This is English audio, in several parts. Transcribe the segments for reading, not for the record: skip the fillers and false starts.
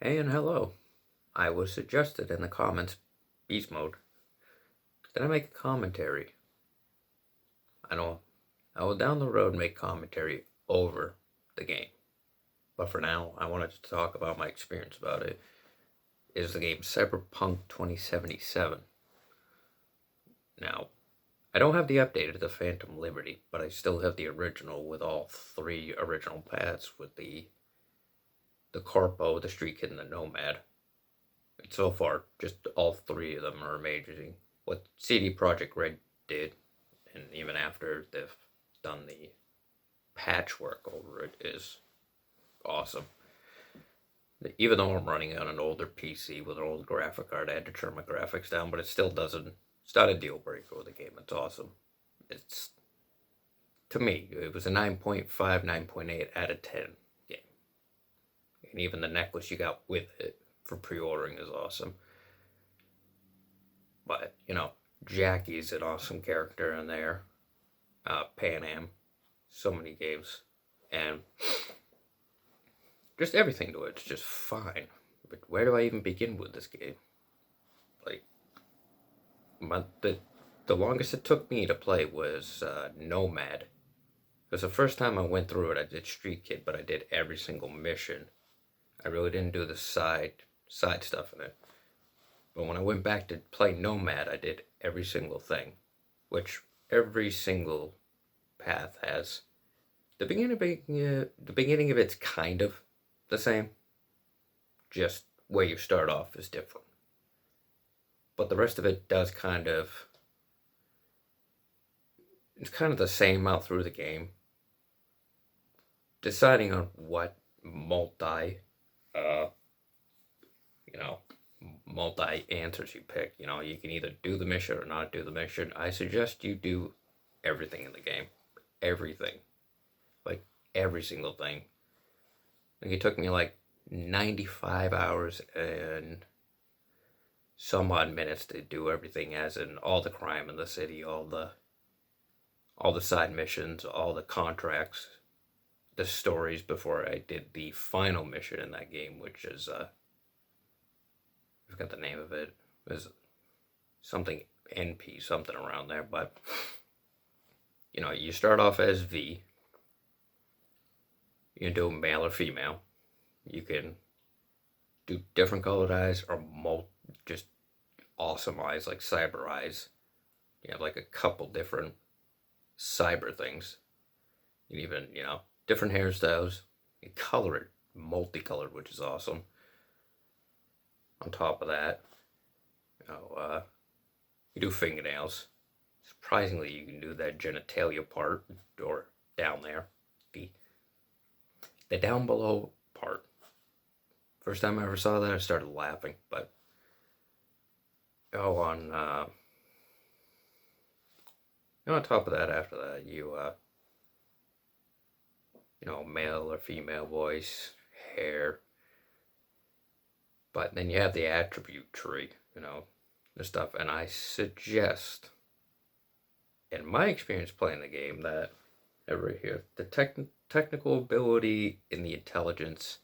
Hey and hello. I was suggested in the comments, beast mode, that I make a commentary. I know I will down the road make commentary over the game. But for now, I wanted to talk about my experience about it. Is the game Cyberpunk 2077. Now, I don't have the update of the Phantom Liberty, but I still have the original with all three original paths with the Corpo, the Street Kid, and the Nomad. And so far, just all three of them are amazing. What CD Projekt Red did, and even after they've done the patchwork over it, is awesome. Even though I'm running on an older PC with an old graphic card, I had to turn my graphics down, but it still doesn't. It's not a deal breaker with the game. It's awesome. It's, to me, it was a 9.5, 9.8 out of 10 game. And even the necklace you got with it for pre-ordering is awesome. But, Jackie's an awesome character in there. Pan Am. So many games. And just everything to it's just fine. But where do I even begin with this game? The longest it took me to play was Nomad. Because the first time I went through it, I did Street Kid, but I did every single mission. I really didn't do the side stuff in it. But when I went back to play Nomad, I did every single thing, which every single path has. The beginning of it's kind of the same, just where you start off is different. But the rest of it does it's kind of the same out through the game. Deciding on what multi answers you pick. You can either do the mission or not do the mission. I suggest you do everything in the game. Everything. Like, every single thing. It took me 95 hours and some odd minutes to do everything, as in all the crime in the city, all the side missions, all the contracts, the stories, before I did the final mission in that game, which is I forgot the name of it. It was something NP, something around there. But you start off as V. You can do male or female. You can do different colored eyes or just awesome eyes, like cyber eyes. You have a couple different cyber things. You even, different hairstyles. You color it multicolored, which is awesome. On top of that, you do fingernails. Surprisingly, you can do that genitalia part, or down there, the down below part. First time I ever saw that, I started laughing. But on top of that, after that, male or female voice, hair. But then you have the attribute tree, the stuff. And I suggest, in my experience playing the game, that right here, the technical ability and the intelligence,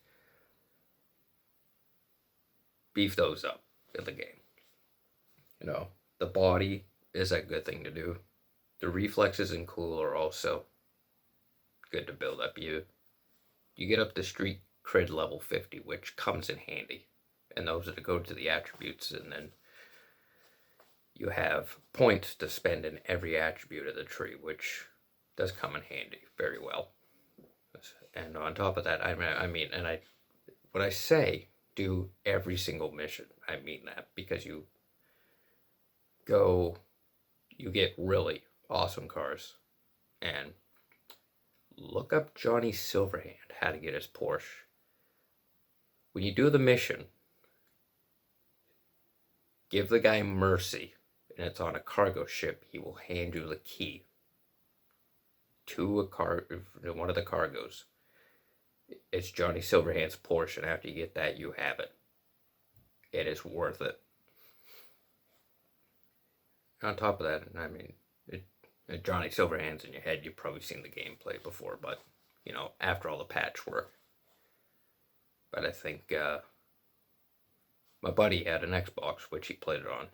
beef those up in the game. The body is a good thing to do. The reflexes and cool are also good to build up. You get up to street cred level 50, which comes in handy. And those are to go to the attributes, and then you have points to spend in every attribute of the tree, which does come in handy very well. And on top of that, when I say do every single mission, I mean that, because you get really awesome cars. And look up Johnny Silverhand, how to get his Porsche. When you do the mission, give the guy mercy, and it's on a cargo ship. He will hand you the key to one of the cargoes. It's Johnny Silverhand's Porsche, and after you get that, you have it. It is worth it. On top of that, Johnny Silverhand's in your head. You've probably seen the gameplay before, but after all the patchwork. But I think My buddy had an Xbox, which he played it on.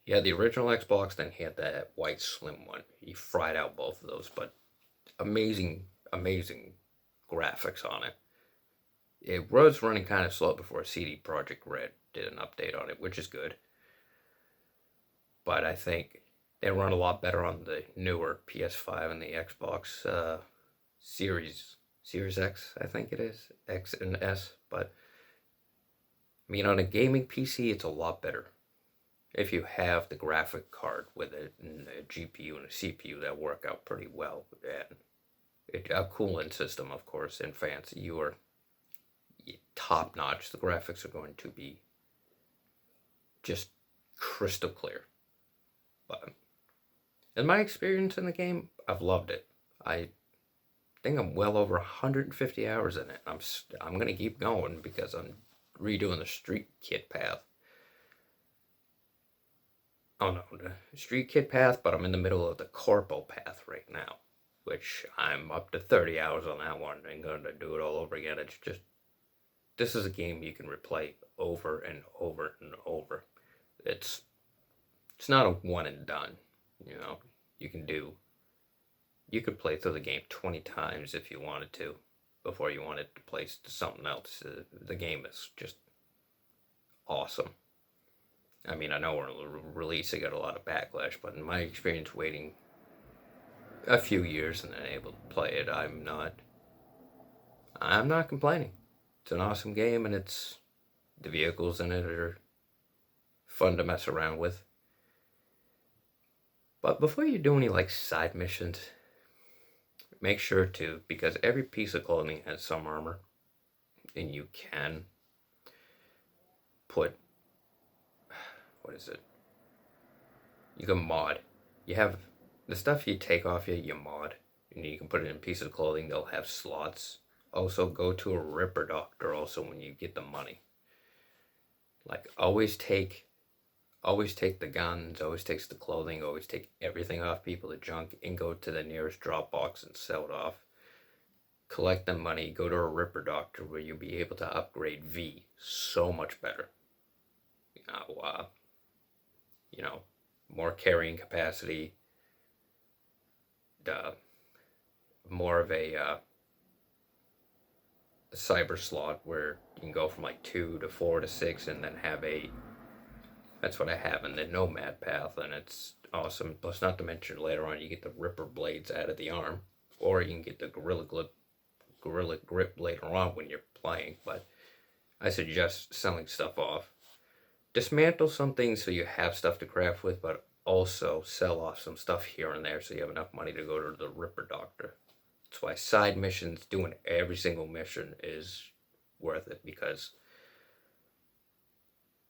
He had the original Xbox, then he had that white slim one. He fried out both of those, but amazing, amazing graphics on it. It was running kind of slow before CD Projekt Red did an update on it, which is good. But I think they run a lot better on the newer PS5 and the Xbox Series X, I think it is, X and S. But I mean, on a gaming PC, it's a lot better if you have the graphic card with it and a GPU and a CPU that work out pretty well, and a cooling system, of course, and fancy. You are top notch. The graphics are going to be just crystal clear. But in my experience in the game, I've loved it. I think I'm well over 150 hours in it. I'm gonna keep going because I'm redoing the street kid path. Oh no, the street kid path, but I'm in the middle of the corpo path right now, which I'm up to 30 hours on that one and going to do it all over again. It's just, this is a game you can replay over and over and over. It's not a one and done, you know. You could play through the game 20 times if you wanted to before you wanted to play something else. The game is just awesome. I mean, I know we're releasing got a lot of backlash, but in my experience waiting a few years and then able to play it, I'm not complaining. It's an awesome game, and the vehicles in it are fun to mess around with. But before you do any like side missions, make sure to, because every piece of clothing has some armor, and you can put, what is it? You can mod. You have the stuff you take off you mod, and you can put it in pieces of clothing. They'll have slots. Also, go to a Ripper Doctor also when you get the money. Like, always take the guns, always takes the clothing, always take everything off people, the junk, and go to the nearest drop box and sell it off. Collect the money, go to a Ripper Doctor where you'll be able to upgrade V so much better. More carrying capacity, more of a cyber slot where you can go from like 2 to 4 to 6 and then have that's what I have in the Nomad path, and it's awesome. Plus, not to mention, later on you get the Ripper blades out of the arm, or you can get the Gorilla Grip later on when you're playing, but I suggest selling stuff off. Dismantle some things so you have stuff to craft with, but also sell off some stuff here and there so you have enough money to go to the Ripper Doctor. That's why side missions, doing every single mission, is worth it, because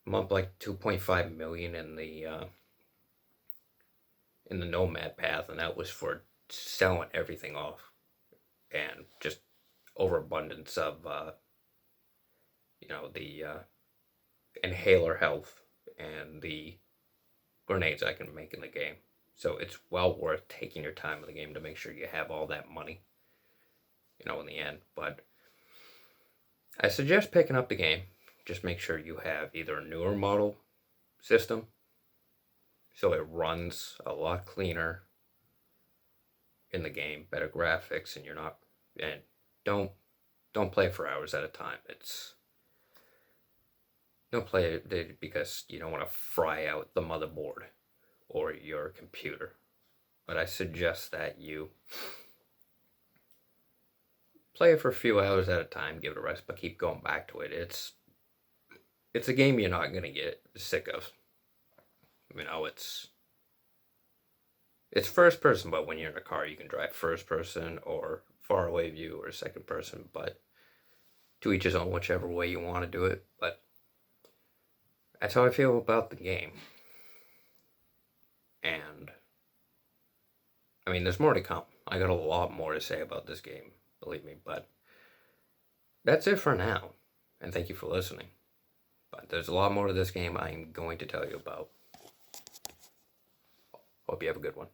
I'm up like 2.5 million in the Nomad path, and that was for selling everything off and just overabundance of the inhaler health and the grenades I can make in the game. So it's well worth taking your time in the game to make sure you have all that money, in the end. But I suggest picking up the game. Just make sure you have either a newer model system, so it runs a lot cleaner in the game, better graphics, and don't play for hours at a time. Don't play it because you don't want to fry out the motherboard or your computer. But I suggest that you play it for a few hours at a time, give it a rest, but keep going back to it. It's a game you're not going to get sick of. It's first person, but when you're in a car, you can drive first person or far away view or second person, but to each his own, whichever way you want to do it. But that's how I feel about the game. And there's more to come. I got a lot more to say about this game, believe me, but that's it for now. And thank you for listening. But there's a lot more to this game I'm going to tell you about. Hope you have a good one.